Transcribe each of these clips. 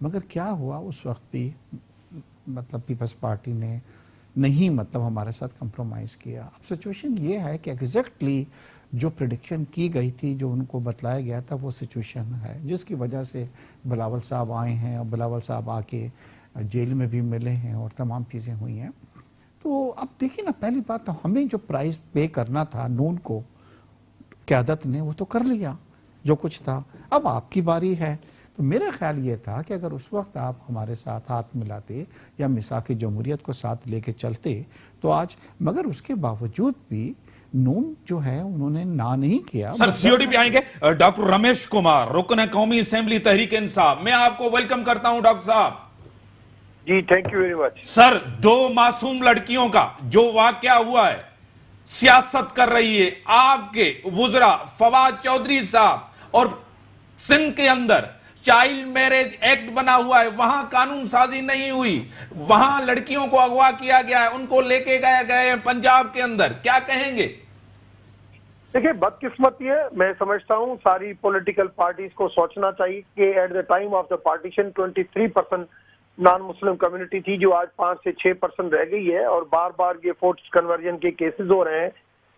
مگر کیا ہوا اس وقت بھی مطلب پیپلز پارٹی نے نہیں مطلب ہمارے ساتھ کمپرومائز کیا. اب سچویشن یہ ہے کہ ایگزیکٹلی جو پریڈکشن کی گئی تھی, جو ان کو بتلایا گیا تھا, وہ سچویشن ہے جس کی وجہ سے بلاول صاحب آئے ہیں اور بلاول صاحب آ کے جیل میں بھی ملے ہیں اور تمام چیزیں ہوئی ہیں. تو اب دیکھیں نا, پہلی بات تو ہمیں جو پرائز پے کرنا تھا نون کو, قیادت نے وہ تو کر لیا جو کچھ تھا. اب آپ کی باری ہے. تو میرا خیال یہ تھا کہ اگر اس وقت آپ ہمارے ساتھ ہاتھ ملاتے یا میثاق جمہوریت کو ساتھ لے کے چلتے تو آج, مگر اس کے باوجود بھی نون جو ہے انہوں نے نہ نہیں کیا. سر سی او ڈی پہ آئیں گے ڈاکٹر رمیش کمار, رکن قومی اسمبلی تحریک انصاف. میں آپ کو ویلکم کرتا ہوں ڈاکٹر صاحب. جی تھینک یو ویری مچ. سر, 2 معصوم لڑکیوں کا جو واقعہ ہوا ہے, سیاست کر رہی ہے آپ کے وزراء فواد چودھری صاحب, اور سندھ کے اندر چائلڈ میرج ایکٹ بنا ہوا ہے, وہاں قانون سازی نہیں ہوئی, وہاں لڑکیوں کو اغوا کیا گیا ہے, ان کو لے کے گئے پنجاب کے اندر. کیا کہیں گے؟ دیکھیں بدقسمتی ہے, میں سمجھتا ہوں ساری پولیٹیکل پارٹیز کو سوچنا چاہیے کہ at the time of the partition 23% non Muslim community تھی, جو آج 5 سے 6% رہ گئی ہے, اور بار بار یہ فورس کنورژن کے کیسز ہو رہے ہیں.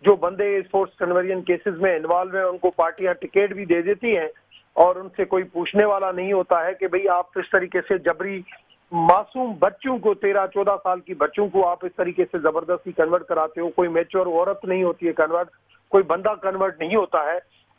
جو بندے اس فورس کنورژن کیسز میں انوالو ہیں ان کو پارٹیاں ٹکٹ بھی دے دیتی ہیں, اور ان سے کوئی پوچھنے والا نہیں ہوتا ہے کہ بھئی آپ اس طریقے سے جبری معصوم بچوں کو, 13-14 سال کی بچوں کو آپ اس طریقے سے زبردستی کنورٹ کراتے ہو. کوئی میچور عورت نہیں ہوتی ہے کنورٹ, کوئی بندہ کنورٹ نہیں ہوتا ہے,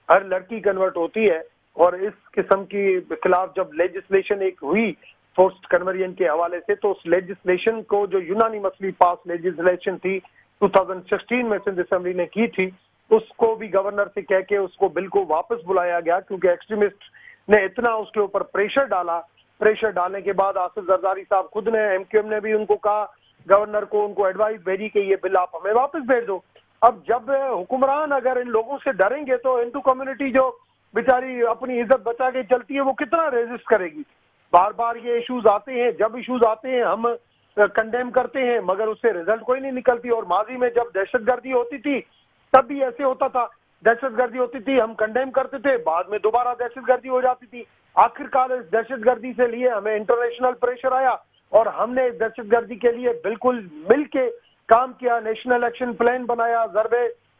ہر لڑکی کنورٹ ہوتی ہے. اور اس قسم کی خلاف جب لیجسلیشن ایک ہوئی فورسڈ کنورژن کے حوالے سے, تو اس لیجسلیشن کو جو یونانیمسلی پاس لیجسلیشن تھی 2016 میں سندھ اسمبلی نے کی تھی, اس کو بھی گورنر سے کہہ کے اس کو بل کو واپس بلایا گیا, کیونکہ ایکسٹریمسٹ نے اتنا اس کے اوپر پریشر ڈالا. پریشر ڈالنے کے بعد آصف زرداری صاحب خود نے, ایم کیو ایم نے بھی ان کو کہا, گورنر کو ان کو ایڈوائز بھیجی کہ یہ بل آپ ہمیں واپس بھیج دو. اب جب حکمران اگر ان لوگوں سے ڈریں گے تو ہندو کمیونٹی جو بیچاری اپنی عزت بچا کے چلتی ہے وہ کتنا ریزسٹ کرے گی. بار بار یہ ایشوز آتے ہیں, جب ایشوز آتے ہیں ہم کنڈیم کرتے ہیں, مگر اس سے ریزلٹ کوئی نہیں نکلتی. اور ماضی میں جب دہشت گردی ہوتی تھی تب بھی ایسے ہوتا تھا, دہشت گردی ہوتی تھی ہم کنڈیم کرتے تھے, بعد میں دوبارہ دہشت گردی ہو جاتی تھی. آخر کار اس دہشت گردی سے لیے ہمیں انٹرنیشنل پریشر آیا, اور ہم نے دہشت گردی کے لیے بالکل مل کے کام کیا, نیشنل ایکشن پلان بنایا, ضرب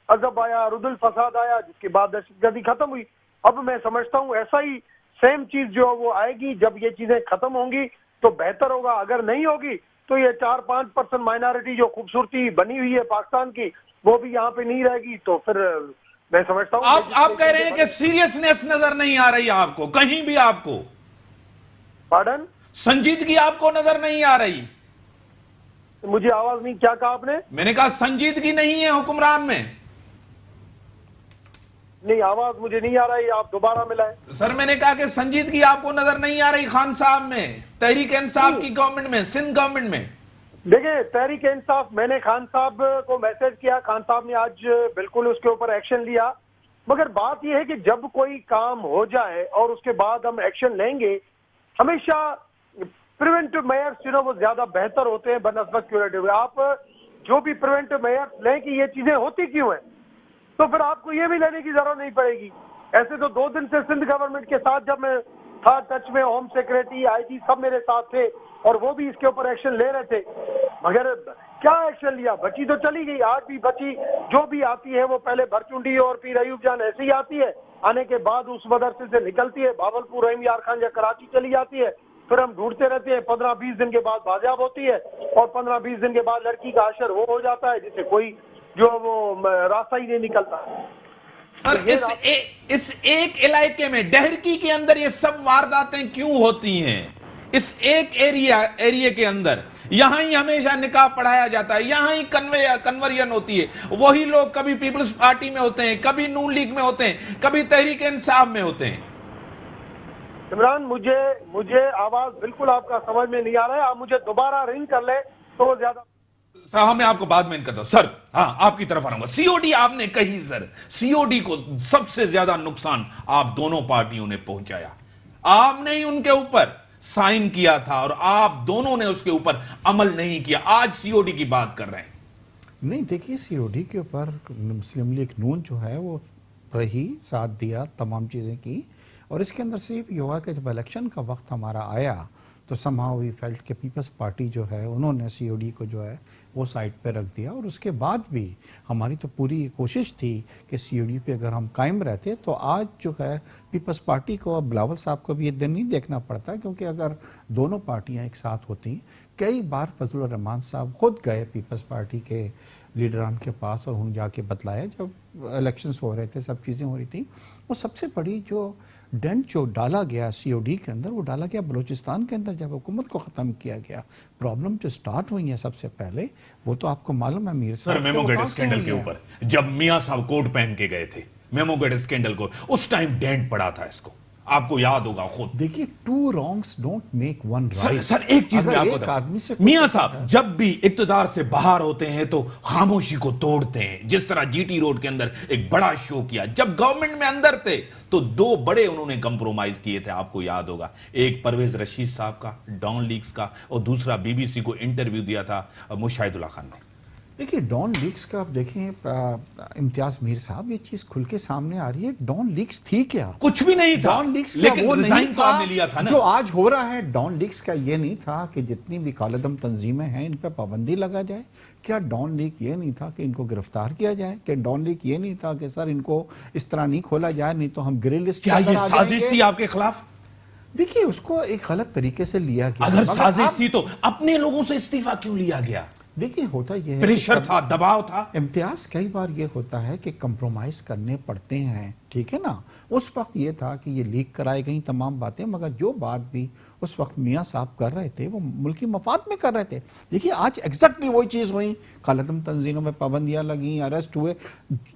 عذب آیا, رد الفساد آیا, جس کے بعد دہشت گردی ختم ہوئی. اب میں سمجھتا ہوں ایسا ہی سیم چیز جو وہ آئے گی, جب یہ چیزیں ختم ہوں گی تو بہتر ہوگا. اگر نہیں ہوگی تو یہ 4-5% مائنارٹی جو خوبصورتی بنی ہوئی ہے پاکستان کی, وہ بھی یہاں پہ نہیں رہے گی. تو پھر میں سمجھتا ہوں آپ کہہ رہے ہیں کہ سیریسنس نظر نہیں آ رہی آپ کو کہیں بھی, آپ کو پارڈن, سنجیدگی آپ کو نظر نہیں آ رہی. مجھے آواز نہیں, کیا کہا آپ نے؟ میں نے کہا سنجیدگی نہیں ہے حکمران میں. نہیں, آواز مجھے نہیں آ رہی, آپ دوبارہ ملائیں. سر میں نے کہا کہ سنجیدگی آپ کو نظر نہیں آ رہی خان صاحب میں, تحریک انصاف کی گورنمنٹ میں, سندھ گورنمنٹ میں. دیکھیں تحریک انصاف, میں نے خان صاحب کو میسج کیا, خان صاحب نے آج بالکل اس کے اوپر ایکشن لیا. مگر بات یہ ہے کہ جب کوئی کام ہو جائے اور اس کے بعد ہم ایکشن لیں گے, ہمیشہ پریونٹیو میئرز وہ زیادہ بہتر ہوتے ہیں بنسبت کیوریٹیو. آپ جو بھی پریونٹیو میئرز لیں کہ یہ چیزیں ہوتی کیوں ہیں, تو پھر آپ کو یہ بھی لینے کی ضرورت نہیں پڑے گی. ایسے تو 2 دن سے سندھ گورنمنٹ کے ساتھ جب میں تھا ٹچ میں, ہوم سیکریٹری, آئی جی سب میرے ساتھ تھے, اور وہ بھی اس کے اوپر ایکشن لے رہے تھے. مگر کیا ایکشن لیا؟ بچی تو چلی گئی. آج بھی بچی جو بھی آتی ہے وہ پہلے بھرچنڈی اور پھر ایوب جان ایسے ہی آتی ہے, آنے کے بعد اس مدرسے سے نکلتی ہے, بھاولپور, رحیم یار خان یا کراچی چلی جاتی ہے. پھر ہم ڈھونڈتے رہتے ہیں, 15-20 دن کے بعد بازیاب ہوتی ہے, اور 15-20 دن کے بعد لڑکی کا حشر وہ ہو جاتا ہے جسے کوئی جو وہ راستہ ہی نہیں نکلتا. سر اس ایک علاقے میں, ڈہرکی کے اندر یہ سب وارداتیں کیوں ہوتی ہیں؟ اس ایک ایریا کے اندر یہاں ہی ہمیشہ نکاح پڑھایا جاتا ہے, یہاں ہی کنورژن ہوتی ہے. وہی لوگ کبھی پیپلز پارٹی میں ہوتے ہیں, کبھی نون لیگ میں ہوتے ہیں, کبھی تحریک انصاف میں ہوتے ہیں. عمران, مجھے آواز بالکل آپ کا سمجھ میں نہیں آ رہا ہے, آپ مجھے دوبارہ رنگ کر لیں تو وہ زیادہ. صاحب میں آپ کو بعد میں کرتا ہوں. سر ہاں آپ کی طرف آ رہا ہوں. سی او ڈی آپ نے کہی, سر سی او ڈی کو سب سے زیادہ نقصان آپ دونوں پارٹیوں نے پہنچایا. آپ نے ہی ان کے اوپر سائن کیا تھا اور آپ دونوں نے اس کے اوپر عمل نہیں کیا. آج سی او ڈی کی بات کر رہے ہیں. نہیں دیکھیے, سی او ڈی کے اوپر مسلم لیگ نون جو ہے وہ رہی, ساتھ دیا, تمام چیزیں کی, اور اس کے اندر صرف یہ ہوا کہ جب الیکشن کا وقت ہمارا آیا تو somehow we felt کہ پیپلز پارٹی جو ہے انہوں نے سی او ڈی کو جو ہے وہ سائٹ پہ رکھ دیا، اور اس کے بعد بھی ہماری تو پوری کوشش تھی کہ سی او ڈی پہ اگر ہم قائم رہتے تو آج جو ہے پیپلز پارٹی کو، اب بلاول صاحب کو بھی یہ دن نہیں دیکھنا پڑتا، کیونکہ اگر دونوں پارٹیاں ایک ساتھ ہوتی، کئی بار فضل الرحمان صاحب خود گئے پیپلز پارٹی کے لیڈران کے پاس اور انہوں نے جا کے بتلایا جب الیکشنز ہو رہے تھے، سب چیزیں ہو رہی تھیں، وہ سب سے بڑی جو ڈنٹ جو ڈالا گیا سی او ڈی کے اندر وہ ڈالا گیا بلوچستان کے اندر جب حکومت کو ختم کیا گیا۔ پرابلم جو سٹارٹ ہوئی ہیں سب سے پہلے وہ تو آپ کو معلوم ہے میر سر میمو گیٹ اسکینڈل کے اوپر جب میاں صاحب کوٹ پہن کے گئے تھے میمو گیٹ اسکینڈل کو، اس ٹائم ڈینٹ پڑا تھا اس کو، آپ کو یاد ہوگا خود۔ دیکھیے two wrongs don't make one right. Sir ایک چیز میں آپ کو آدمی سے میاں صاحب جب بھی اقتدار سے باہر ہوتے ہیں تو خاموشی کو توڑتے ہیں، جس طرح جی ٹی روڈ کے اندر ایک بڑا شو کیا، جب گورنمنٹ میں اندر تھے تو دو بڑے انہوں نے کمپرومائز کیے تھے، آپ کو یاد ہوگا، ایک پرویز رشید صاحب کا ڈان لیکس کا، اور دوسرا بی بی سی کو انٹرویو دیا تھا مشاہد اللہ خان نے۔ دیکھیے ڈان لیکس کا آپ دیکھیں امتیاز میر صاحب یہ چیز کھل کے سامنے آ رہی ہے، ڈان لیکس تھی کیا؟ کچھ بھی نہیں تھا، ڈان لیکس لیکن وہ ریزائن نہیں تو آپ نے لیا تھا نا۔ جو آج ہو رہا ہے ڈان لیکس کا یہ نہیں تھا کہ جتنی بھی کالعدم تنظیمیں ہیں ان پہ پابندی لگا جائے، کیا ڈان لیک یہ نہیں تھا کہ ان کو گرفتار کیا جائے، کہ ڈان لیک یہ نہیں تھا کہ سر ان کو اس طرح نہیں کھولا جائے نہیں تو ہم گرے لسٹ کیا یہ سازش تھی آپ کے خلاف؟ دیکھیے اس کو ایک غلط طریقے سے لیا گیا۔ اگر سازش تھی تو اپنے لوگوں سے استعفیٰ کیوں لیا گیا؟ دیکھیں ہوتا یہ ہے پریشر تھا، دباؤ تھا۔ امتیاز کئی بار یہ ہوتا ہے کہ کمپرومائز کرنے پڑتے ہیں، ٹھیک ہے نا۔ اس وقت یہ تھا کہ یہ لیک کرائی گئی تمام باتیں، مگر جو بات بھی اس وقت میاں صاحب کر رہے تھے وہ ملکی مفاد میں کر رہے تھے۔ دیکھیے آج ایگزیکٹلی وہی چیز ہوئی، کالعدم تنظیموں میں پابندیاں لگیں، اریسٹ ہوئے،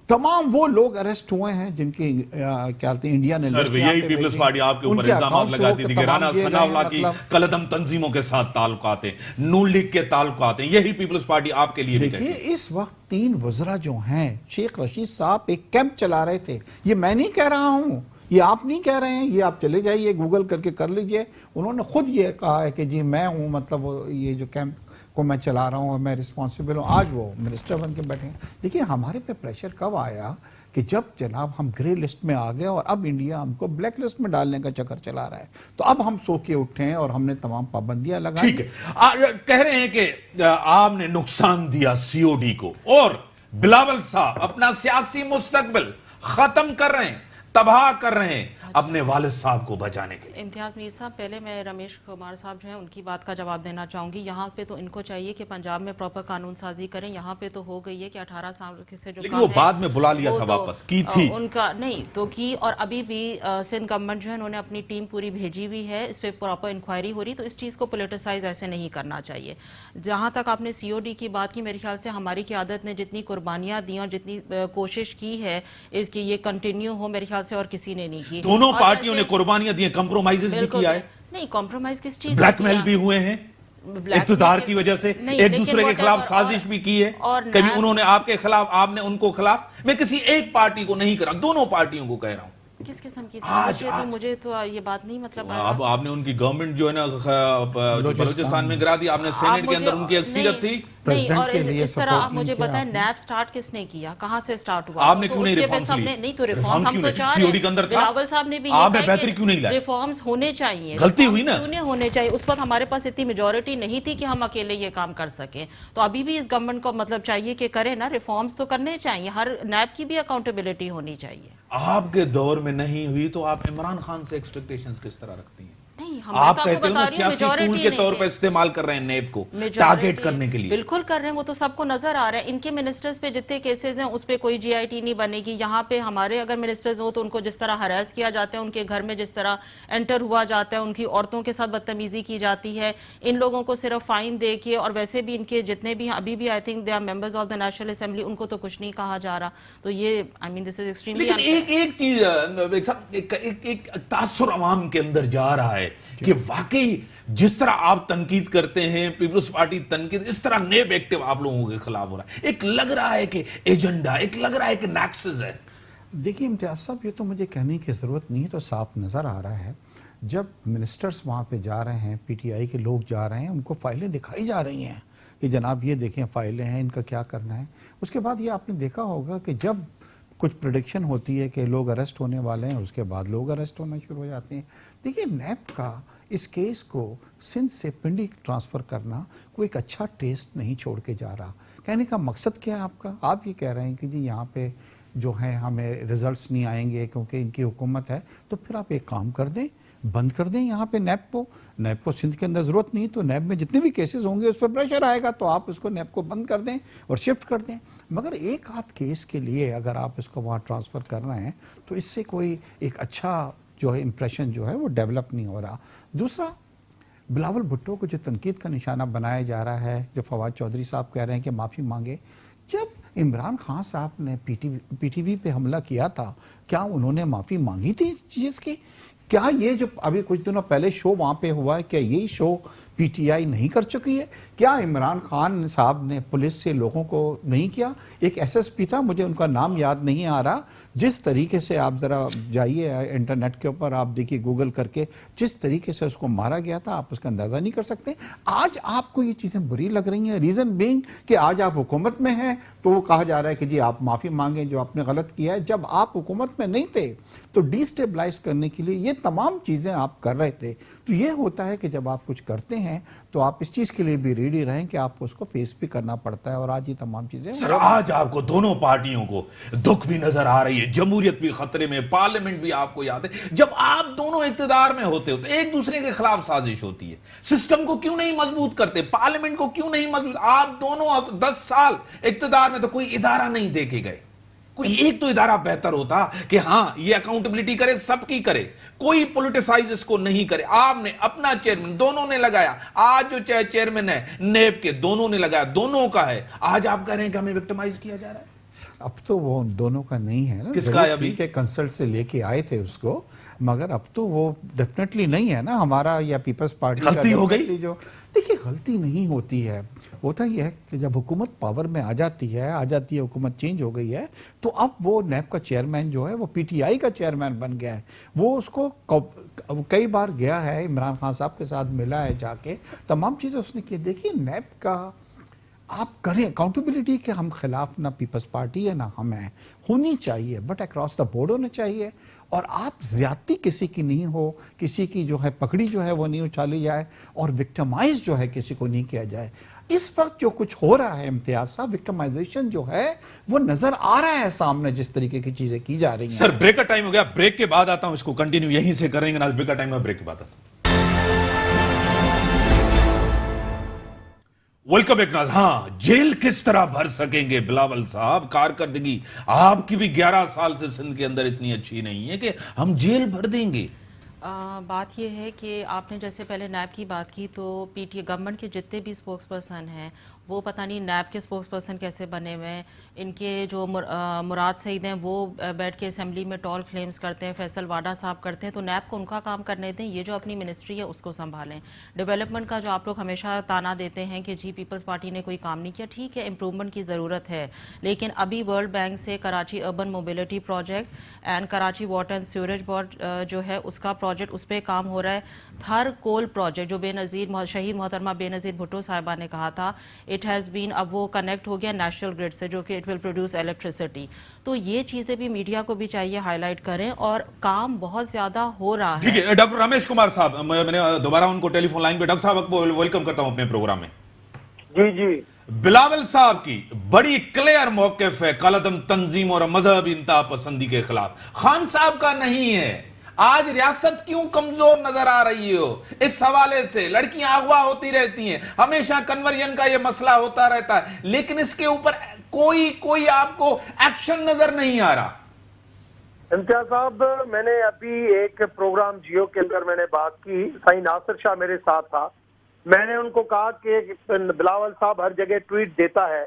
تمام وہ لوگ اریسٹ ہوئے ہیں جن کی کیا کہتے ہیں انڈیا نے سر یہی پیپلز پارٹی آپ کے اوپر الزامات لگاتی تھی کہ رانا ثناء اللہ کی کالعدم تنظیموں کے ساتھ تعلقات ہیں، نون لیگ کے تعلقات ہیں، یہی پیپلز پارٹی آپ کے لیے بھی کہتی ہے۔ دیکھیے اس وقت 3 وزراء جو ہیں، شیخ رشید صاحب ایک کیمپ چلا رہے تھے، یہ میں نہیں کہہ رہا ہوں، یہ آپ نہیں کہہ رہے ہیں، یہ آپ چلے جائیے گوگل کر کے کر لیجئے، انہوں نے خود یہ کہا ہے کہ جی میں ہوں، مطلب یہ جو کیمپ کو میں چلا رہا ہوں اور میں ریسپانسبل ہوں، آج وہ منسٹر بن کے بیٹھے ہیں۔ دیکھیے ہمارے پہ پریشر کب آیا کہ جب جناب ہم گرے لسٹ میں آ گئے اور اب انڈیا ہم کو بلیک لسٹ میں ڈالنے کا چکر چلا رہا ہے، تو اب ہم سو کے اٹھے اور ہم نے تمام پابندیاں لگائی۔ ٹھیک ہے، کہہ رہے ہیں کہ آپ نے نقصان دیا سی او ڈی کو، اور بلاول صاحب اپنا سیاسی مستقبل ختم کر رہے ہیں، تباہ کر رہے ہیں اپنے والد صاحب کو بچانے کے لیے۔ امتیاز میر صاحب پہلے میں رمیش کمار صاحب جو ہیں ان کی بات کا جواب دینا چاہوں گی۔ یہاں پہ تو ان کو چاہیے کہ پنجاب میں پراپر قانون سازی کریں، یہاں پہ تو ہو گئی ہے کہ 18 سال سے جو لیکن وہ بعد میں بلا لیا تھا واپس، کی تھی ان کا نہیں تو کی، اور ابھی بھی سندھ گورنمنٹ جو ہے انہوں نے اپنی ٹیم پوری بھیجی ہوئی ہے، اس پہ پراپر انکوائری ہو رہی، تو اس چیز کو پولیٹیسائز ایسے نہیں کرنا چاہیے۔ جہاں تک آپ نے سی او ڈی کی بات کی، میرے خیال سے ہماری قیادت نے جتنی قربانیاں دی اور جتنی کوشش کی ہے اس کی یہ کنٹینیو ہو، میرے خیال سے اور کسی نے نہیں کی۔ دونوں پارٹیوں نے قربانیاں دی ہیں، کمپرومائزز بھی کیا ہے، نہیں کمپرومائز کس چیز، بلیک میل بھی ہوئے ہیں اقتدار کی وجہ سے، ایک دوسرے کے خلاف سازش بھی کی ہے، کبھی انہوں نے آپ کے خلاف، آپ نے ان کو خلاف۔ میں کسی ایک پارٹی کو نہیں کر رہا، دونوں پارٹیوں کو کہہ رہا ہوں۔ کس قسم کی سازش ہے؟ تو مجھے تو یہ بات نہیں مطلب اب آپ نے ان کی گورنمنٹ جو ہے نا بلوچستان میں گرا دی، آپ نے سینٹ کے اندر ان کی اکثریت تھی۔ نہیں، اور اس طرح آپ مجھے بتائیں نیب سٹارٹ کس نے کیا، کہاں سے سٹارٹ ہوا؟ آپ نے کیوں نہیں ریفارمز لیے؟ نہیں تو ریفارمز ہم تو چاہ رہے ہیں، بلاول صاحب نے بھی آپ نے یہ کہا بہتری کیوں نہیں کہ لائے؟ ریفارمز ہونے چاہیے، غلطی ہوئی نا، کیوں نہیں ہونے چاہیے؟ اس وقت ہمارے پاس اتنی میجورٹی نہیں تھی کہ ہم اکیلے یہ کام کر سکیں، تو ابھی بھی اس گورنمنٹ کو مطلب چاہیے کہ کرے نا، ریفارمز تو کرنے چاہیے، ہر نیب کی بھی اکاؤنٹیبلٹی ہونی چاہیے۔ آپ کے دور میں نہیں ہوئی تو آپ عمران خان سے ایکسپیکٹیشنز کس طرح رکھتی ہیں؟ نہیں، آپ کہتے ہیں سیاسی ٹول کے طور پر استعمال کر رہے ہیں نیب کو ٹارگیٹ کرنے کے لیے۔ بالکل کر رہے ہیں، وہ تو سب کو نظر آ رہا ہے۔ ان کے منسٹرز پہ جتنے کیسز ہیں اس پہ کوئی جی آئی ٹی نہیں بنے گی۔ یہاں پہ ہمارے اگر منسٹرز ہو تو ان کو جس طرح ہراس کیا جاتا ہے، ان کے گھر میں جس طرح انٹر ہوا جاتا ہے، ان کی عورتوں کے ساتھ بدتمیزی کی جاتی ہے، ان لوگوں کو صرف فائن دے کے، اور ویسے بھی ان کے جتنے بھی ابھی بھی I think they are members of the national assembly, ان کو تو کچھ نہیں کہا جا رہا، تو یہ آئی مین دس از ایکسٹریملی۔ لیکن ایک چیز ایک تاثر عوام کے اندر جا رہا ہے کہ واقعی جس طرح آپ تنقید کرتے ہیں، پیپلز پارٹی تنقید، اس طرح نیب ایکٹیو آپ لوگوں کے خلاف ہو رہا ہے، ایک لگ رہا ہے کہ ایجنڈا، ایک لگ رہا ہے کہ نیکسس ہے۔ دیکھیے امتیاز صاحب یہ تو مجھے کہنے کی ضرورت نہیں ہے، تو صاف نظر آ رہا ہے، جب منسٹرز وہاں پہ جا رہے ہیں، پی ٹی آئی کے لوگ جا رہے ہیں، ان کو فائلیں دکھائی جا رہی ہیں کہ جناب یہ دیکھیں فائلیں ہیں، ان کا کیا کرنا ہے۔ اس کے بعد یہ آپ نے دیکھا ہوگا کہ جب کچھ پریڈکشن ہوتی ہے کہ لوگ اریسٹ ہونے والے ہیں, اس کے بعد لوگ اریسٹ ہونا شروع ہو جاتے ہیں. دیکھیے نیب کا اس کیس کو سندھ سے پنڈی ٹرانسفر کرنا کوئی ایک اچھا ٹیسٹ نہیں چھوڑ کے جا رہا. کہنے کا مقصد کیا ہے آپ کا؟ آپ یہ کہہ رہے ہیں کہ جی یہاں پہ جو ہے ہمیں ریزلٹس نہیں آئیں گے کیونکہ ان کی حکومت ہے, تو پھر آپ ایک کام کر دیں, بند کر دیں یہاں پہ نیب کو. نیب کو سندھ کے اندر ضرورت نہیں, تو نیب میں جتنے بھی کیسز ہوں گے اس پہ پریشر آئے گا, تو آپ اس کو نیب کو بند کر دیں اور شفٹ کر دیں. مگر ایک آدھ کیس کے لیے اگر آپ اس کو وہاں ٹرانسفر کر رہے ہیں تو اس سے کوئی ایک اچھا جو ہے امپریشن جو ہے وہ ڈیولپ نہیں ہو رہا. دوسرا, بلاول بھٹو کو جو تنقید کا نشانہ بنایا جا رہا ہے, جو فواد چودھری صاحب کہہ رہے ہیں کہ معافی مانگے. جب عمران خان صاحب نے پی ٹی وی پہ حملہ کیا تھا, کیا انہوں نے معافی مانگی تھی اس چیز کی؟ کیا یہ جو ابھی کچھ دنوں پہلے شو وہاں پہ ہوا ہے, کیا یہی شو پی ٹی آئی نہیں کر چکی ہے؟ کیا عمران خان صاحب نے پولیس سے لوگوں کو نہیں کیا؟ ایک ایس ایس پی تھا, مجھے ان کا نام یاد نہیں آ رہا, جس طریقے سے آپ ذرا جائیے انٹرنیٹ کے اوپر, آپ دیکھیے گوگل کر کے, جس طریقے سے اس کو مارا گیا تھا, آپ اس کا اندازہ نہیں کر سکتے. آج آپ کو یہ چیزیں بری لگ رہی ہیں, ریزن بینگ کہ آج آپ حکومت میں ہیں تو وہ کہا جا رہا ہے کہ جی آپ معافی مانگیں جو آپ نے غلط کیا ہے. جب آپ حکومت میں نہیں تھے تو ڈی اسٹیبلائز کرنے کے لیے یہ تمام چیزیں آپ کر رہے تھے. تو یہ ہوتا ہے کہ جب آپ کچھ کرتے ہیں تو آپ اس چیز کے لیے بھی ریڈی رہیں کہ آپ کو اس کو فیس بھی کرنا پڑتا ہے, اور آج یہ تمام چیزیں. سر آج آپ کو دونوں پارٹیوں کو دکھ بھی نظر آ رہی ہے, جمہوریت بھی خطرے میں, پارلیمنٹ بھی آپ کو یاد ہے. جب آپ دونوں اقتدار میں ہوتے ہو تو ایک دوسرے کے خلاف سازش ہوتی ہے. سسٹم کو کیوں نہیں مضبوط کرتے, پارلیمنٹ کو کیوں نہیں مضبوط؟ آپ دونوں 10 سال اقتدار میں تو کوئی ادارہ نہیں دیکھے گئے. کوئی ایک تو ادارہ بہتر ہوتا کہ ہاں یہ اکاؤنٹیبلٹی کرے, سب کی کرے, کوئی پولیٹیسائز اس کو نہیں کرے. آپ نے اپنا چیئرمین دونوں نے لگایا, آج جو چیئرمین ہے نیب کے دونوں نے لگایا, دونوں کا ہے. آج آپ کہہ رہے ہیں کہ ہمیں وکٹمائز کیا جا رہا ہے. اب تو وہ دونوں کا نہیں ہے نا, کس کا ہے ابھی؟ کے کنسلٹ سے لے کے آئے تھے اس کو, مگر اب تو وہ ڈیفینیٹلی نہیں ہے نا ہمارا یا پیپلز پارٹی. غلطی ہو گئی. جو دیکھیے غلطی نہیں ہوتی ہے, ہوتا یہ ہے کہ جب حکومت پاور میں آ جاتی ہے حکومت چینج ہو گئی ہے, تو اب وہ نیب کا چیئرمین جو ہے وہ پی ٹی آئی کا چیئرمین بن گیا ہے. وہ اس کو کئی بار گیا ہے, عمران خان صاحب کے ساتھ ملا ہے, جا کے تمام چیزیں اس نے کی. دیکھیے نیب کا آپ کریں اکاؤنٹیبلٹی کہ ہم خلاف نہ پیپلز پارٹی ہے نہ ہم ہیں, ہونی چاہیے, بٹ اکراس دا بورڈ ہونا چاہیے. اور آپ زیادتی کسی کی نہیں ہو, کسی کی جو ہے پکڑی جو ہے وہ نہیں اچھالی جائے, اور وکٹمائز جو ہے کسی کو نہیں کیا جائے. اس وقت جو کچھ ہو رہا ہے امتیاز صاحب, وکٹمائزیشن جو ہے وہ نظر آ رہا ہے سامنے, جس طریقے کی چیزیں کی جا رہی ہیں. سر بریک کا ٹائم ہو گیا, بریک کے بعد آتا ہوں, اس کو کنٹینیو یہیں سے کریں گے. بریک کا ٹائم ہے, بریک کے بعد آتا ہوں. ویلکم ایک نال. ہاں, جیل کس طرح بھر سکیں گے بلاول صاحب؟ کارکردگی آپ کی بھی 11 سال سے سندھ کے اندر اتنی اچھی نہیں ہے کہ ہم جیل بھر دیں گے. بات یہ ہے کہ آپ نے جیسے پہلے نیب کی بات کی, تو پی ٹی گورنمنٹ کے جتنے بھی اسپوکس پرسن ہیں وہ پتہ نہیں نیب کے اسپوکس پرسن کیسے بنے ہوئے ہیں. ان کے جو مراد سعید ہیں وہ بیٹھ کے اسمبلی میں ٹال کلیمز کرتے ہیں, فیصل واڈا صاحب کرتے ہیں. تو نیب کو ان کا کام کرنے دیں, یہ جو اپنی منسٹری ہے اس کو سنبھالیں. ڈیولپمنٹ کا جو آپ لوگ ہمیشہ تانا دیتے ہیں کہ جی پیپلز پارٹی نے کوئی کام نہیں کیا, ٹھیک ہے امپرومنٹ کی ضرورت ہے, لیکن ابھی ورلڈ بینک سے Karachi urban mobility project and Karachi water and sewerage board جو ہے اس کا پروجیکٹ, اس پہ کام ہو رہا ہے. تھر کول پروجیکٹ جو بے نظیر شہید محترمہ بے نظیر بھٹو صاحبہ نے کہا تھا, اٹ ہیز بین, اب وہ کنیکٹ ہو گیا نیشنل گرڈ سے, جو کہ اٹ ول پروڈیوس الیکٹریسٹی. تو یہ چیزیں بھی میڈیا کو بھی چاہیے ہائی لائٹ کریں, اور کام بہت زیادہ ہو رہا ہے. ٹھیک ہے, ڈاکٹر رمیش کمار صاحب, میں نے دوبارہ ان کو ٹیلی فون لائن پہ. ڈاکٹر صاحب کو ویلکم کرتا ہوں اپنے پروگرام میں. جی جی, بلاول صاحب کی بڑی کلیئر موقف ہے کالعدم تنظیم اور مذہبی انتہا پسندی کے خلاف. خان صاحب کا نہیں ہے. آج ریاست کیوں کمزور نظر آ رہی ہو اس حوالے سے؟ لڑکیاں اغوا ہوتی رہتی ہیں, ہمیشہ کنورژن کا یہ مسئلہ ہوتا رہتا ہے, لیکن اس کے اوپر کوئی آپ کو ایکشن نظر نہیں آ رہا. امتیاز صاحب, میں نے ابھی ایک پروگرام جیو کے اندر میں نے بات کی, سائیں ناصر شاہ میرے ساتھ تھا. میں نے ان کو کہا کہ بلاول صاحب ہر جگہ ٹویٹ دیتا ہے,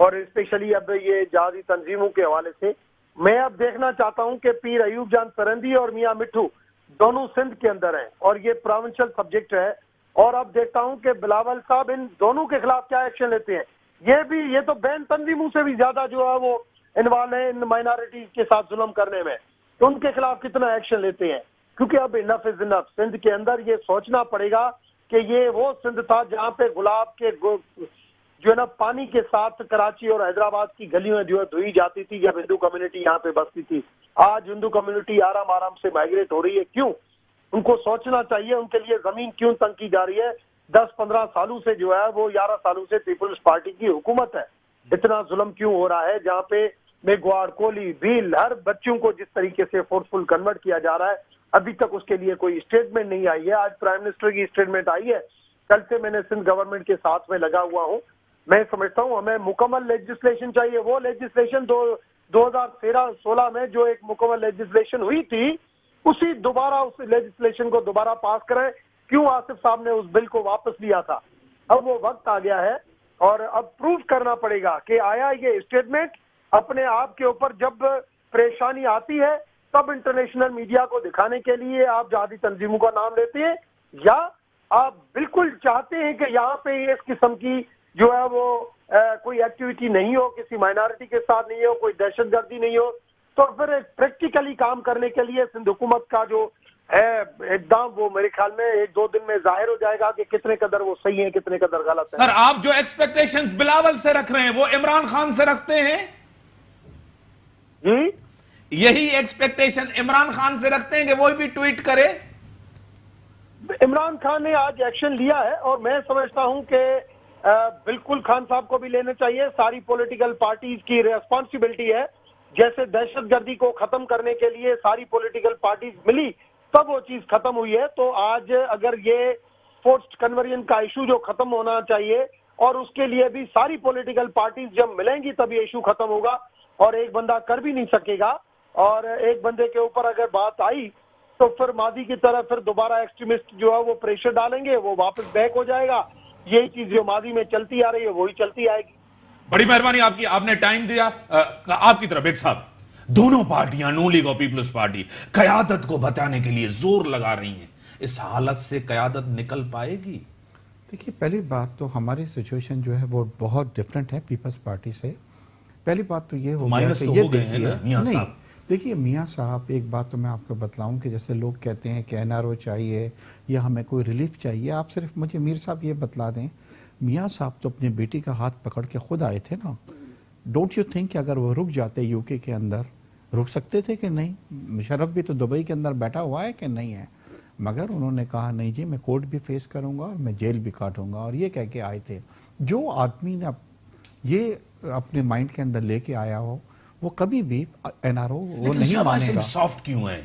اور اسپیشلی اب یہ جہادی تنظیموں کے حوالے سے. میں اب دیکھنا چاہتا ہوں کہ پیر ایوب جان سرندی اور میاں مٹھو دونوں سندھ کے اندر ہیں, اور یہ پروونشل سبجیکٹ ہے, اور اب دیکھتا ہوں کہ بلاول صاحب ان دونوں کے خلاف کیا ایکشن لیتے ہیں. یہ تو بین تنظیموں سے بھی زیادہ جو ہے وہ انوالو ہیں ان مائنارٹیز کے ساتھ ظلم کرنے میں, تو ان کے خلاف کتنا ایکشن لیتے ہیں. کیونکہ اب انف از انف. سندھ کے اندر یہ سوچنا پڑے گا کہ یہ وہ سندھ تھا جہاں پہ گلاب کے جو ہے نا پانی کے ساتھ کراچی اور حیدرآباد کی گلیوں میں جو ہے دھوئی جاتی تھی جب ہندو کمیونٹی یہاں پہ بستی تھی. آج ہندو کمیونٹی آرام آرام سے مائگریٹ ہو رہی ہے. کیوں؟ ان کو سوچنا چاہیے ان کے لیے زمین کیوں تنگ کی جا رہی ہے. 10-15 سالوں سے جو ہے وہ 11 سالوں سے پیپلز پارٹی کی حکومت ہے. اتنا ظلم کیوں ہو رہا ہے جہاں پہ میگواڑ، کولی، بھیل، ہر بچوں کو جس طریقے سے فورسفل کنورٹ کیا جا رہا ہے ابھی تک اس کے لیے کوئی اسٹیٹمنٹ نہیں آئی ہے. آج پرائم منسٹر کی اسٹیٹمنٹ آئی ہے. کل سے میں نے سندھ گورنمنٹ کے ساتھ میں لگا ہوا ہوں. میں سمجھتا ہوں ہمیں مکمل لیجسلیشن چاہیے. وہ لیجسلیشن 2013-16 میں جو ایک مکمل لیجسلیشن ہوئی تھی اسی دوبارہ اس لیجسلیشن کو دوبارہ پاس کریں. کیوں آصف صاحب نے اس بل کو واپس لیا تھا؟ اب وہ وقت آ گیا ہے اور اب پروف کرنا پڑے گا کہ آیا یہ اسٹیٹمنٹ اپنے آپ کے اوپر جب پریشانی آتی ہے تب انٹرنیشنل میڈیا کو دکھانے کے لیے آپ جہادی تنظیموں کا نام لیتے ہیں، یا آپ بالکل چاہتے ہیں کہ یہاں پہ اس قسم کی جو ہے وہ کوئی ایکٹیویٹی نہیں ہو، کسی مائنارٹی کے ساتھ نہیں ہو، کوئی دہشت گردی نہیں ہو؟ تو پھر پریکٹیکلی کام کرنے کے لیے سندھ حکومت کا جو ہے اقدام وہ میرے خیال میں 1-2 دن میں ظاہر ہو جائے گا کہ کتنے قدر وہ صحیح ہیں کتنے قدر غلط ہیں. سر آپ جو ایکسپیکٹیشن بلاول سے رکھ رہے ہیں وہ عمران خان سے رکھتے ہیں؟ جی یہی ایکسپیکٹیشن عمران خان سے رکھتے ہیں کہ وہ بھی ٹویٹ کرے؟ عمران خان نے آج ایکشن لیا ہے اور میں سمجھتا ہوں کہ بالکل خان صاحب کو بھی لینا چاہیے. ساری پولیٹیکل پارٹیز کی ریسپانسبلٹی ہے. جیسے دہشت گردی کو ختم کرنے کے لیے ساری پولیٹیکل پارٹیز ملی تب وہ چیز ختم ہوئی ہے. تو آج اگر یہ فورسڈ کنورژن کا ایشو جو ختم ہونا چاہیے اور اس کے لیے بھی ساری پولیٹیکل پارٹیز جب ملیں گی تب یہ ایشو ختم ہوگا اور ایک بندہ کر بھی نہیں سکے گا. اور ایک بندے کے اوپر اگر بات آئی تو پھر ماضی کی طرح پھر دوبارہ ایکسٹریمسٹ جو ہے وہ پریشر ڈالیں گے، وہ واپس بیک ہو جائے گا. یہی چیز جو ماضی میں چلتی آ رہی ہے وہی چلتی آئے گی. بڑی مہربانی آپ کی، آپ نے ٹائم دیا. آپ کی طرف ایک صاحب، دونوں پارٹیاں نون لیگ اور پیپلز پارٹی قیادت کو بتانے کے لیے زور لگا رہی ہیں. اس حالت سے قیادت نکل پائے گی؟ دیکھیے پہلی بات تو ہماری سچویشن جو ہے وہ بہت ڈیفرنٹ ہے پیپلز پارٹی سے. پہلی بات تو یہ ہو گیا کہ یہ دیکھیے دیکھیے میاں صاحب، ایک بات تو میں آپ کو بتلاؤں کہ جیسے لوگ کہتے ہیں کہ NRO چاہیے یا ہمیں کوئی ریلیف چاہیے. آپ صرف مجھے میر صاحب یہ بتلا دیں، میاں صاحب تو اپنی بیٹی کا ہاتھ پکڑ کے خود آئے تھے نا. ڈونٹ یو تھنک کہ اگر وہ رک جاتے UK کے اندر، رک سکتے تھے کہ نہیں؟ مشرف بھی تو دبئی کے اندر بیٹھا ہوا ہے کہ نہیں ہے، مگر انہوں نے کہا نہیں جی میں کورٹ بھی فیس کروں گا اور میں جیل بھی کاٹوں گا، اور یہ کہہ کے آئے تھے. جو آدمی نے یہ اپنے مائنڈ کے اندر لے کے آیا ہو وہ کبھی بھی NRO وہ نہیں مانے گا. سافٹ کیوں ہے؟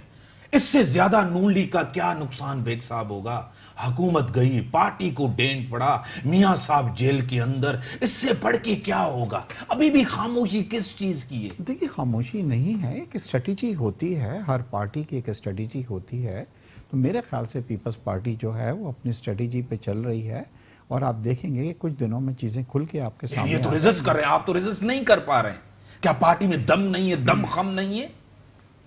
اس سے زیادہ نون لیگ کا کیا نقصان بیگ صاحب ہوگا؟ حکومت گئی، پارٹی کو ڈینٹ پڑا، میاں صاحب جیل کے اندر، اس سے بڑھ کے کیا ہوگا؟ ابھی بھی خاموشی کس چیز کی ہے؟ دیکھیے خاموشی نہیں ہے، ایک اسٹریٹجی ہوتی ہے، ہر پارٹی کی ایک اسٹریٹجی ہوتی ہے. تو میرے خیال سے پیپلز پارٹی جو ہے وہ اپنی اسٹریٹجی پہ چل رہی ہے اور آپ دیکھیں گے کہ کچھ دنوں میں چیزیں کھل کے آپ کے سامنے. یہ تو ریزسٹ کر رہے ہیں، آپ تو ریزسٹ نہیں کر پا رہے ہیں. کیا پارٹی میں دم نہیں ہے، دم خم نہیں ہے؟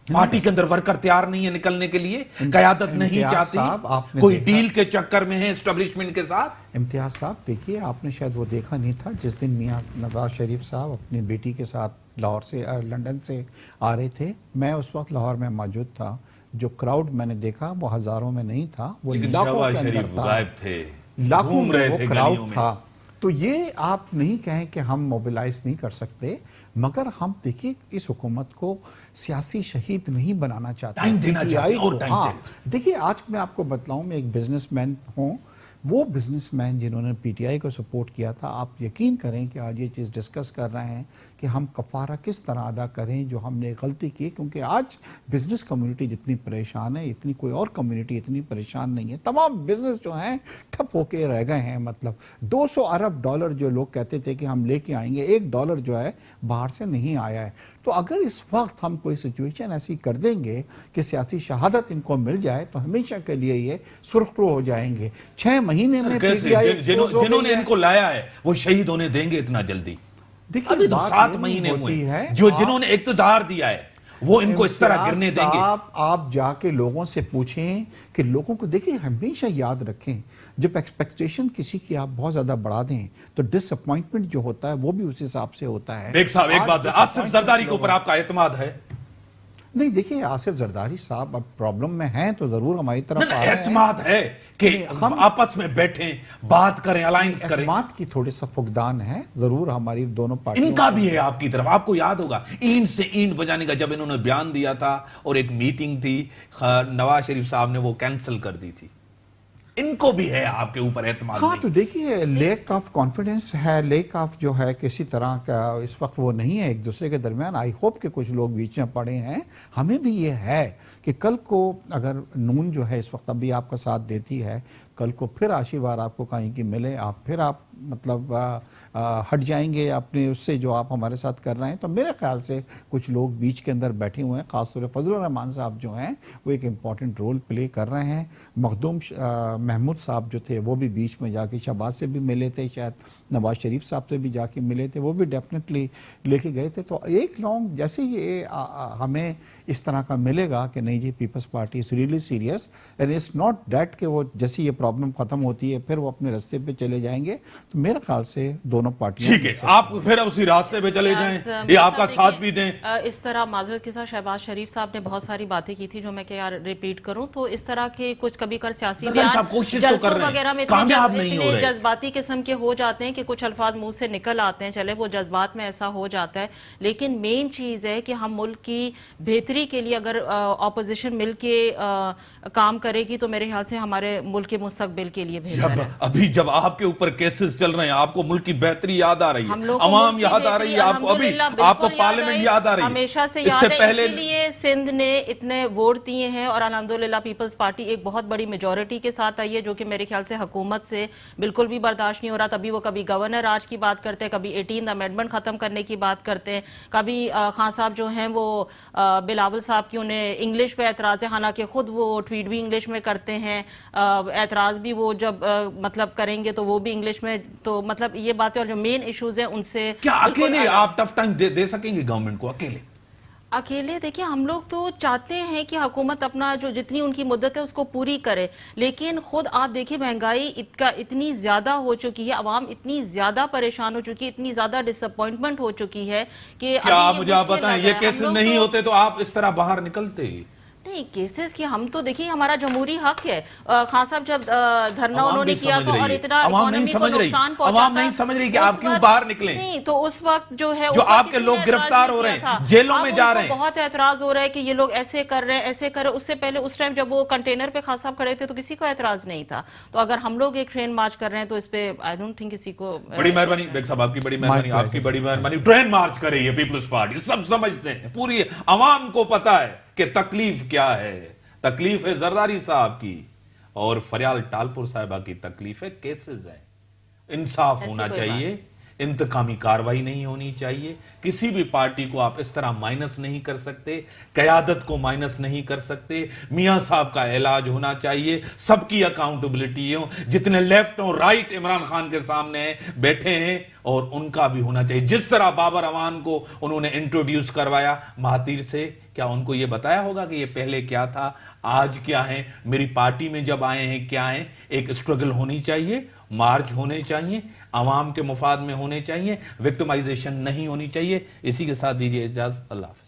پارٹی کے اندر ورکر تیار نہیں ہے نکلنے کے لیے؟ قیادت نہیں چاہتی؟ کوئی ڈیل کے چکر میں ہے اسٹیبلشمنٹ کے ساتھ؟ امتیاز صاحب دیکھیے آپ نے شاید وہ دیکھا نہیں تھا جس دن میاں نواز شریف صاحب اپنی بیٹی کے ساتھ لاہور سے لنڈن سے آ رہے تھے. میں اس وقت لاہور میں موجود تھا. جو کراؤڈ میں نے دیکھا وہ ہزاروں میں نہیں تھا، وہ لاکھوں کے اندر تھا، لاکھوں میں وہ کراؤڈ تھا. تو یہ آپ نہیں کہیں کہ ہم موبیلائز نہیں کر سکتے، مگر ہم دیکھیے اس حکومت کو سیاسی شہید نہیں بنانا چاہتے. ٹائم دینا چاہتے اور ٹائم ہاں دیکھیے آج میں آپ کو بتلاؤں، میں ایک بزنس مین ہوں. وہ بزنس مین جنہوں نے PTI کو سپورٹ کیا تھا، آپ یقین کریں کہ آج یہ چیز ڈسکس کر رہے ہیں کہ ہم کفارہ کس طرح ادا کریں جو ہم نے غلطی کی. کیونکہ آج بزنس کمیونٹی جتنی پریشان ہے اتنی کوئی اور کمیونٹی اتنی پریشان نہیں ہے. تمام بزنس جو ہیں ٹھپ ہو کے رہ گئے ہیں. مطلب $200 ارب جو لوگ کہتے تھے کہ ہم لے کے آئیں گے، $1 جو ہے باہر سے نہیں آیا ہے. تو اگر اس وقت ہم کوئی سچویشن ایسی کر دیں گے کہ سیاسی شہادت ان کو مل جائے تو ہمیشہ کے لیے یہ سرخرو ہو جائیں گے. 6 مہینے میں جنہوں نے ان کو لایا ہے وہ شہید ہونے دیں گے اتنا جلدی؟ دیکھیے 7 مہینے ہوئے جنہوں نے اقتدار دیا ہے وہ ان کو اس طرح گرنے دیں گے؟ آپ جا کے لوگوں سے پوچھیں کہ لوگوں کو دیکھیں، ہمیشہ یاد رکھیں جب ایکسپیکٹیشن کسی کی آپ بہت زیادہ بڑھا دیں تو ڈس اپوائنٹمنٹ جو ہوتا ہے وہ بھی اس حساب سے ہوتا ہے. ایک صاحب ایک بات ہے، آصف زرداری کے اوپر آپ کا اعتماد ہے؟ نہیں دیکھیے آصف زرداری صاحب اب پرابلم میں ہیں تو ضرور ہماری طرف آ رہے ہیں. اعتماد ہے کہ ہم آپس میں بیٹھیں بات کریں الائنس کریں. اعتماد کی تھوڑی سا فقدان ہے ضرور ہماری دونوں پارٹیوں ان کا بھی ہے آپ کی طرف. آپ کو یاد ہوگا اینٹ سے اینٹ بجانے کا جب انہوں نے بیان دیا تھا اور ایک میٹنگ تھی نواز شریف صاحب نے وہ کینسل کر دی تھی. ان کو بھی ہے آپ کے اوپر اعتماد. ہاں تو دیکھیے لیک آف کانفیڈنس ہے, لیک آف جو ہے کسی طرح کا اس وقت وہ نہیں ہے ایک دوسرے کے درمیان. آئی ہوپ کہ کچھ لوگ بیچ میں پڑے ہیں. ہمیں بھی یہ ہے کہ کل کو اگر نون جو ہے اس وقت ابھی آپ کا ساتھ دیتی ہے, کل کو پھر آشیوار آپ کو کہیں کی ملے, آپ پھر آپ مطلب ہٹ جائیں گے اپنے اس سے جو آپ ہمارے ساتھ کر رہے ہیں, تو میرے خیال سے کچھ لوگ بیچ کے اندر بیٹھے ہوئے ہیں. خاص طور پہ فضل الرحمان صاحب جو ہیں وہ ایک امپورٹنٹ رول پلے کر رہے ہیں. مخدوم محمود صاحب جو تھے وہ بھی بیچ میں جا کے شہباز سے بھی ملے تھے, شاید نواز شریف صاحب سے بھی جا کے ملے تھے, وہ بھی ڈیفینیٹلی لے کے گئے تھے. تو ایک لانگ جیسے یہ ہمیں اس طرح کا ملے گا کہ نہیں جی Peoples Party is really serious and it's not that کہ وہ جیسے یہ پرابلم ختم ہوتی ہے پھر وہ اپنے راستے پہ چلے جائیں گے, تو میرے خیال سے دونوں پارٹیاں ٹھیک ہے آپ پھر اسی راستے پہ چلے جائیں, یہ آپ کا ساتھ بھی دیں. اس طرح معذرت کے ساتھ شہباز شریف صاحب نے بہت ساری باتیں کی تھی جو میں کیا ریپیٹ کروں, تو اس طرح کے کچھ کبھی کر سیاسی جلسوں وغیرہ میں اتنے جذباتی قسم کے ہو جاتے ہیں کہ کچھ الفاظ منہ سے نکل آتے ہیں, چلے وہ جذبات میں ایسا ہو جاتا ہے. لیکن مین چیز ہے کہ ہم ملک کی بہتری کے لیے اگر اپوزیشن مل کے کام کرے گی تو میرے خیال سے ہمارے ملک کے مستقبل کے لیے بہتر ہے. ابھی جب آپ کے اوپر کیسز چل رہے ہیں آپ کو ملک کی بہتری یاد آ رہی ہے, عوام یاد آ رہی ہے آپ کو, ابھی آپ کو پارلیمنٹ یاد آ رہی ہے, ہمیشہ سے یاد ہے. اسی لیے سندھ نے اتنے ووٹ دیے ہیں اور الحمدللہ پیپلز پارٹی ایک بہت بڑی میجورٹی کے ساتھ آئی ہے, جو کہ میرے خیال سے حکومت سے بالکل بھی برداشت نہیں ہو رہا. تبھی وہ کبھی گورنر راج کی بات کرتے ہیں, کبھی 18 امینڈمنٹ ختم کرنے کی بات کرتے ہیں, کبھی خان صاحب جو ہیں وہ بلاول صاحب کی انہیں انگلش پہ اعتراض ہے, حالانکہ خود وہ ٹویٹ بھی انگلش میں کرتے ہیں, اعتراض بھی وہ جب مطلب کریں گے تو وہ بھی انگلش میں. تو مطلب یہ باتیں اور جو مین ایشوز ہیں ان سے کیا اکیلے آپ ٹف ٹائم دے سکیں گے گورنمنٹ کو اکیلے؟ دیکھیں ہم لوگ تو چاہتے ہیں کہ حکومت اپنا جو جتنی ان کی مدت ہے اس کو پوری کرے, لیکن خود آپ دیکھیں مہنگائی اتنی زیادہ ہو چکی ہے, عوام اتنی زیادہ پریشان ہو چکی ہے, اتنی زیادہ ڈس اپوائنٹمنٹ ہو چکی ہے کہ کیا آپ مجھے آپ بتائیں یہ کیسز نہیں ہوتے تو آپ اس طرح باہر نکلتے ہی نہیں. کیسز کی ہم تو دیکھیں ہمارا جمہوری حق ہے. خان صاحب جب دھرنا انہوں نے کیا تو اور اتنا اکانومی کو نقصان پہنچا, عوام نہیں سمجھ رہی کہ آپ کیوں باہر نکلیں. نہیں تو اس وقت جو ہے جو آپ کے لوگ گرفتار ہو رہے ہیں, جیلوں میں جا رہے ہیں, بہت اعتراض ہو رہا ہے کہ یہ لوگ ایسے کر رہے ہیں ایسے کر رہے. اس سے پہلے اس ٹائم جب وہ کنٹینر پہ خان صاحب کھڑے تھے تو کسی کو اعتراض نہیں تھا. تو اگر ہم لوگ ایک ٹرین مارچ کر رہے ہیں تو اس پہ آئی ڈونٹ تھنک کسی کو. بڑی مہربانی بیگ صاحب, آپ کی بڑی مہربانی, آپ کی بڑی مہربانی. ٹرین مارچ کر رہی ہے پیپلز پارٹی, سب سمجھتے ہیں, پوری عوام کو پتا ہے کہ تکلیف کیا ہے. تکلیف ہے زرداری صاحب کی اور فریال ٹالپور صاحبہ کی تکلیف ہے کیسز ہے. انصاف ہونا چاہیے, انتقامی کاروائی نہیں ہونی چاہیے. کسی بھی پارٹی کو آپ اس طرح مائنس نہیں کر سکتے, قیادت کو مائنس نہیں کر سکتے. میاں صاحب کا علاج ہونا چاہیے, سب کی اکاؤنٹیبلٹی ہو, جتنے لیفٹ اور رائٹ عمران خان کے سامنے بیٹھے ہیں اور ان کا بھی ہونا چاہیے. جس طرح بابر امان کو انہوں نے انٹروڈیوس کروایا مہاتیر سے, کیا ان کو یہ بتایا ہوگا کہ یہ پہلے کیا تھا آج کیا ہے, میری پارٹی میں جب آئے ہیں کیا ہیں. ایک اسٹرگل ہونی چاہیے, مارچ ہونے چاہیے, عوام کے مفاد میں ہونے چاہیے, وکٹمائزیشن نہیں ہونی چاہیے. اسی کے ساتھ دیجیے اجازت, اللہ حافظ.